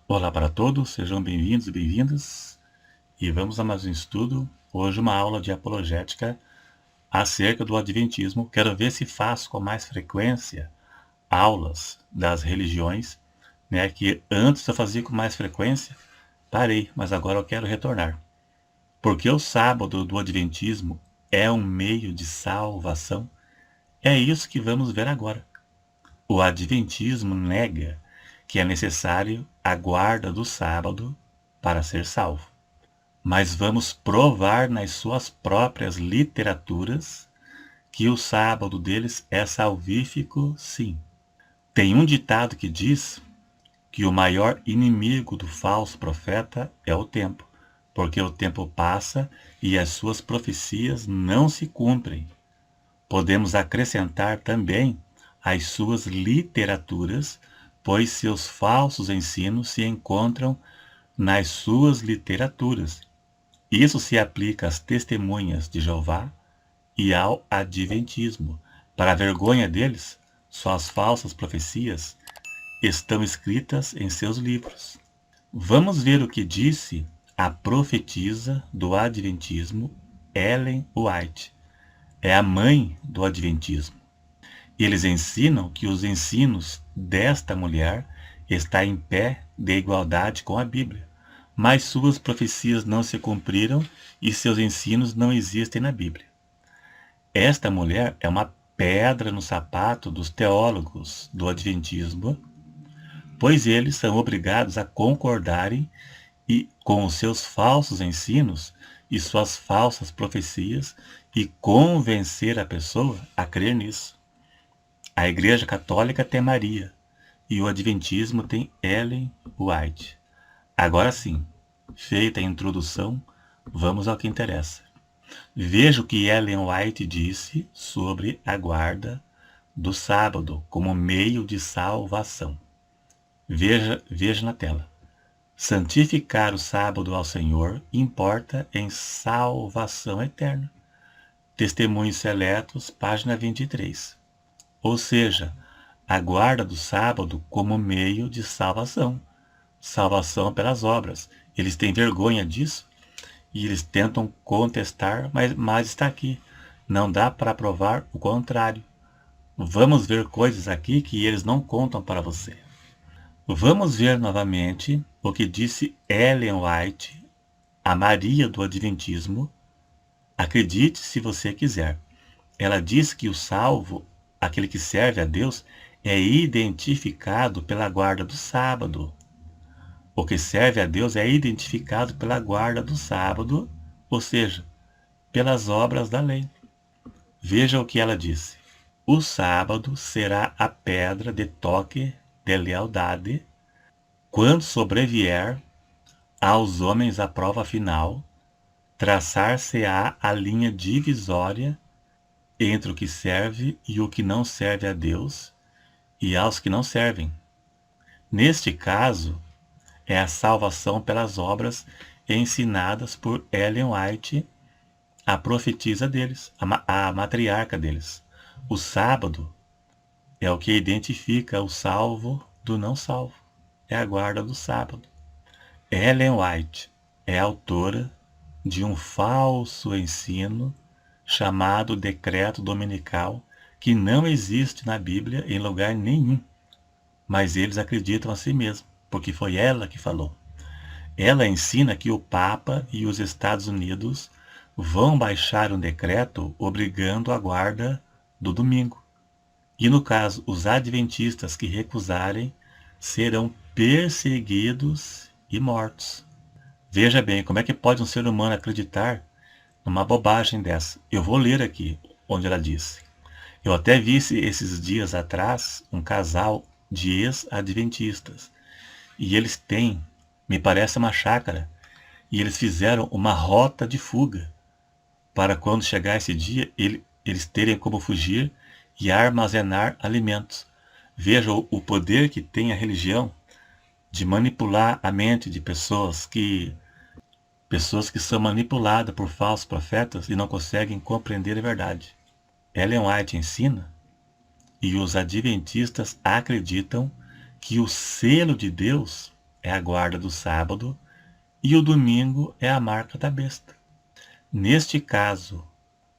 Olá para todos, sejam bem-vindos e bem-vindas. E vamos a mais um estudo. Hoje uma aula de apologética acerca do Adventismo. Quero ver se faço com mais frequência aulas das religiões, né? Que antes eu fazia com mais frequência, parei, mas agora eu quero retornar. Porque o sábado do Adventismo é um meio de salvação. É isso que vamos ver agora. O Adventismo nega que é necessário a guarda do sábado para ser salvo. Mas vamos provar nas suas próprias literaturas que o sábado deles é salvífico, sim. Tem um ditado que diz que o maior inimigo do falso profeta é o tempo, porque o tempo passa e as suas profecias não se cumprem. Podemos acrescentar também as suas literaturas, pois seus falsos ensinos se encontram nas suas literaturas. Isso se aplica às testemunhas de Jeová e ao adventismo. Para a vergonha deles, suas falsas profecias estão escritas em seus livros. Vamos ver o que disse a profetisa do adventismo, Ellen White. É a mãe do adventismo. Eles ensinam que os ensinos desta mulher estão em pé de igualdade com a Bíblia, mas suas profecias não se cumpriram e seus ensinos não existem na Bíblia. Esta mulher é uma pedra no sapato dos teólogos do Adventismo, pois eles são obrigados a concordarem com os seus falsos ensinos e suas falsas profecias e convencer a pessoa a crer nisso. A Igreja Católica tem Maria e o Adventismo tem Ellen White. Agora sim, feita a introdução, vamos ao que interessa. Veja o que Ellen White disse sobre a guarda do sábado como meio de salvação. Veja na tela. Santificar o sábado ao Senhor importa em salvação eterna. Testemunhos Seletos, página 23. Ou seja, a guarda do sábado como meio de salvação. Salvação pelas obras. Eles têm vergonha disso e eles tentam contestar, mas está aqui. Não dá para provar o contrário. Vamos ver coisas aqui que eles não contam para você. Vamos ver novamente o que disse Ellen White, a Maria do Adventismo. Acredite se você quiser. Ela diz que o salvo, aquele que serve a Deus, é identificado pela guarda do sábado. O que serve a Deus é identificado pela guarda do sábado, ou seja, pelas obras da lei. Veja o que ela disse. O sábado será a pedra de toque de lealdade quando sobrevier aos homens a prova final, traçar-se-á a linha divisória entre o que serve e o que não serve a Deus e aos que não servem. Neste caso, é a salvação pelas obras ensinadas por Ellen White, a profetisa deles, a matriarca deles. O sábado é o que identifica o salvo do não salvo. É a guarda do sábado. Ellen White é autora de um falso ensino chamado Decreto Dominical, que não existe na Bíblia em lugar nenhum. Mas eles acreditam a si mesmos, porque foi ela que falou. Ela ensina que o Papa e os Estados Unidos vão baixar um decreto obrigando a guarda do domingo. E no caso, os adventistas que recusarem serão perseguidos e mortos. Veja bem, como é que pode um ser humano acreditar numa bobagem dessa? Eu vou ler aqui onde ela disse. Eu até vi esses dias atrás um casal de ex-adventistas. E eles têm, me parece, uma chácara. E eles fizeram uma rota de fuga para quando chegar esse dia, eles terem como fugir e armazenar alimentos. Veja o poder que tem a religião de manipular a mente de pessoas que são manipuladas por falsos profetas e não conseguem compreender a verdade. Ellen White ensina, e os adventistas acreditam, que o selo de Deus é a guarda do sábado e o domingo é a marca da besta. Neste caso,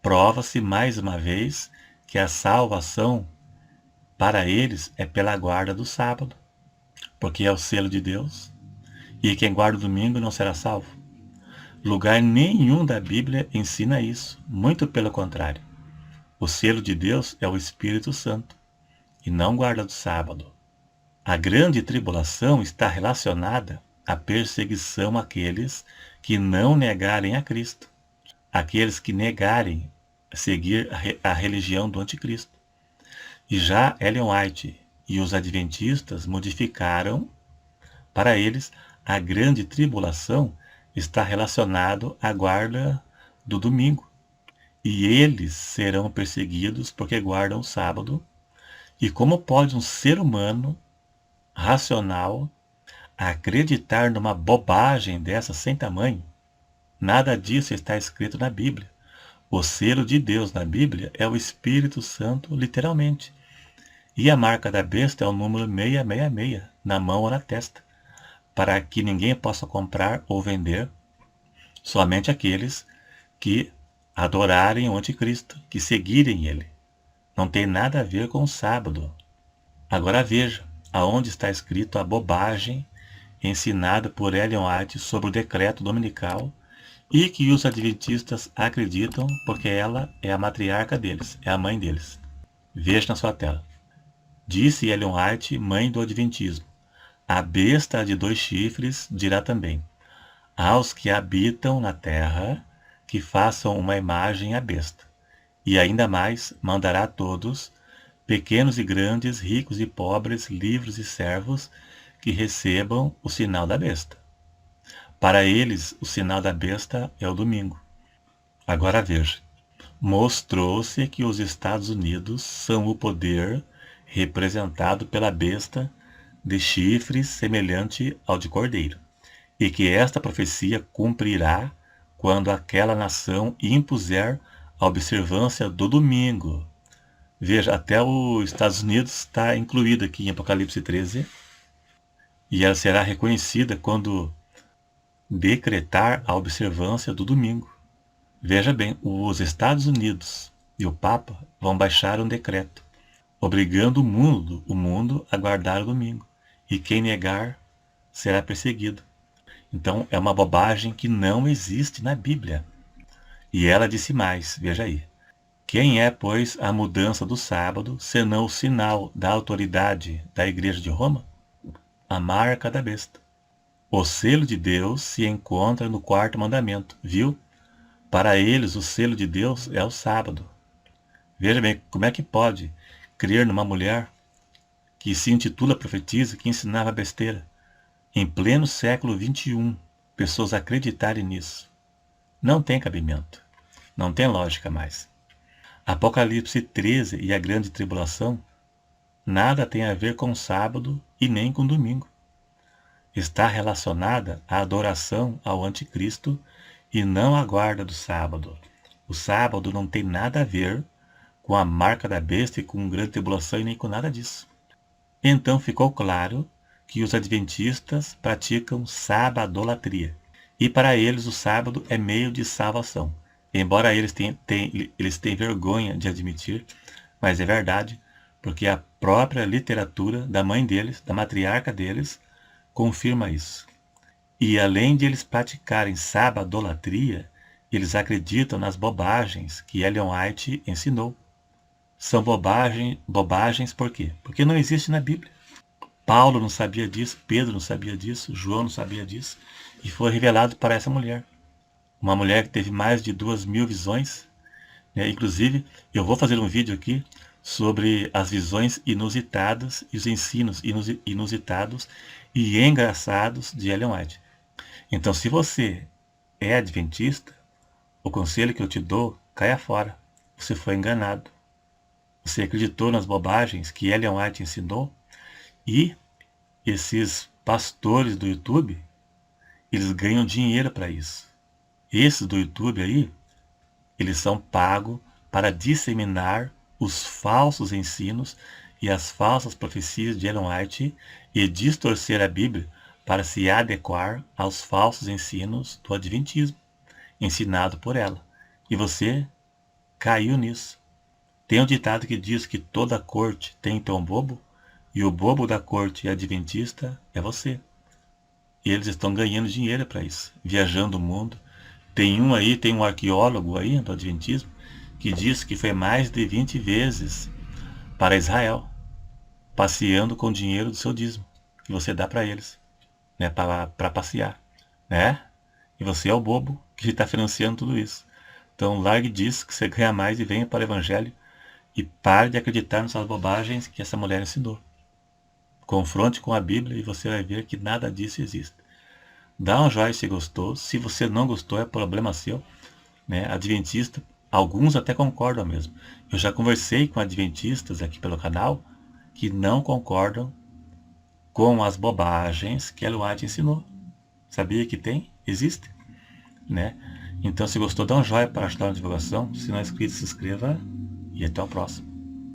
prova-se mais uma vez que a salvação para eles é pela guarda do sábado, porque é o selo de Deus, e quem guarda o domingo não será salvo. Lugar nenhum da Bíblia ensina isso, muito pelo contrário. O selo de Deus é o Espírito Santo, e não guarda do sábado. A grande tribulação está relacionada à perseguição àqueles que não negarem a Cristo, aqueles que negarem seguir a religião do anticristo. E já Ellen White e os adventistas modificaram, para eles, a grande tribulação está relacionado à guarda do domingo. E eles serão perseguidos porque guardam o sábado. E como pode um ser humano racional acreditar numa bobagem dessa sem tamanho? Nada disso está escrito na Bíblia. O selo de Deus na Bíblia é o Espírito Santo, literalmente. E a marca da besta é o número 666, na mão ou na testa, para que ninguém possa comprar ou vender, somente aqueles que adorarem o anticristo, que seguirem ele. Não tem nada a ver com o sábado. Agora veja, aonde está escrito a bobagem ensinada por Ellen White sobre o decreto dominical e que os adventistas acreditam porque ela é a matriarca deles, é a mãe deles. Veja na sua tela. Disse Ellen White, mãe do adventismo: a besta de 2 chifres dirá também: aos que habitam na terra, que façam uma imagem à besta. E ainda mais, mandará a todos, pequenos e grandes, ricos e pobres, livres e servos, que recebam o sinal da besta. Para eles, o sinal da besta é o domingo. Agora veja. Mostrou-se que os Estados Unidos são o poder representado pela besta de chifres semelhante ao de cordeiro, e que esta profecia cumprirá quando aquela nação impuser a observância do domingo. Veja, até os Estados Unidos está incluído aqui em Apocalipse 13, e ela será reconhecida quando decretar a observância do domingo. Veja bem, os Estados Unidos e o Papa vão baixar um decreto, obrigando o mundo a guardar o domingo, e quem negar será perseguido. Então é uma bobagem que não existe na Bíblia. E ela disse mais, veja aí. Quem é, pois, a mudança do sábado, senão o sinal da autoridade da Igreja de Roma? A marca da besta. O selo de Deus se encontra no 4º mandamento, viu? Para eles, o selo de Deus é o sábado. Veja bem, como é que pode crer numa mulher que se intitula profetisa, que ensinava besteira? Em pleno século XXI, pessoas acreditarem nisso. Não tem cabimento. Não tem lógica mais. Apocalipse 13 e a grande tribulação nada tem a ver com sábado e nem com domingo. Está relacionada à adoração ao anticristo e não à guarda do sábado. O sábado não tem nada a ver com a marca da besta e com grande tribulação e nem com nada disso. Então ficou claro que os adventistas praticam sabadolatria. E para eles o sábado é meio de salvação. Embora eles tenham vergonha de admitir, mas é verdade, porque a própria literatura da mãe deles, da matriarca deles, confirma isso. E além de eles praticarem sabadolatria, eles acreditam nas bobagens que Ellen White ensinou. São bobagens por quê? Porque não existe na Bíblia. Paulo não sabia disso, Pedro não sabia disso, João não sabia disso, e foi revelado para essa mulher. Uma mulher que teve mais de 2.000 visões. Inclusive, eu vou fazer um vídeo aqui sobre as visões inusitadas e os ensinos inusitados e engraçados de Ellen White. Então, se você é adventista, o conselho que eu te dou, caia fora. Você foi enganado. Você acreditou nas bobagens que Ellen White ensinou, e esses pastores do YouTube, eles ganham dinheiro para isso. Esses do YouTube aí, eles são pagos para disseminar os falsos ensinos e as falsas profecias de Ellen White e distorcer a Bíblia para se adequar aos falsos ensinos do Adventismo, ensinado por ela. E você caiu nisso. Tem um ditado que diz que toda corte tem um bobo, e o bobo da corte adventista é você. E eles estão ganhando dinheiro para isso, viajando o mundo. Tem um arqueólogo aí do Adventismo, que diz que foi mais de 20 vezes para Israel, passeando com o dinheiro do seu dízimo, que você dá para eles, né, para passear, né? E você é o bobo que está financiando tudo isso. Então largue disso que você ganha mais e venha para o Evangelho e pare de acreditar nessas bobagens que essa mulher ensinou. Confronte com a Bíblia e você vai ver que nada disso existe. Dá um joinha se gostou. Se você não gostou, é problema seu, né? Adventista, alguns até concordam mesmo. Eu já conversei com adventistas aqui pelo canal que não concordam com as bobagens que Ellen White ensinou. Sabia que tem? Existe, né? Então, se gostou, dá um joinha para ajudar na divulgação. Se não é inscrito, se inscreva e até o próximo.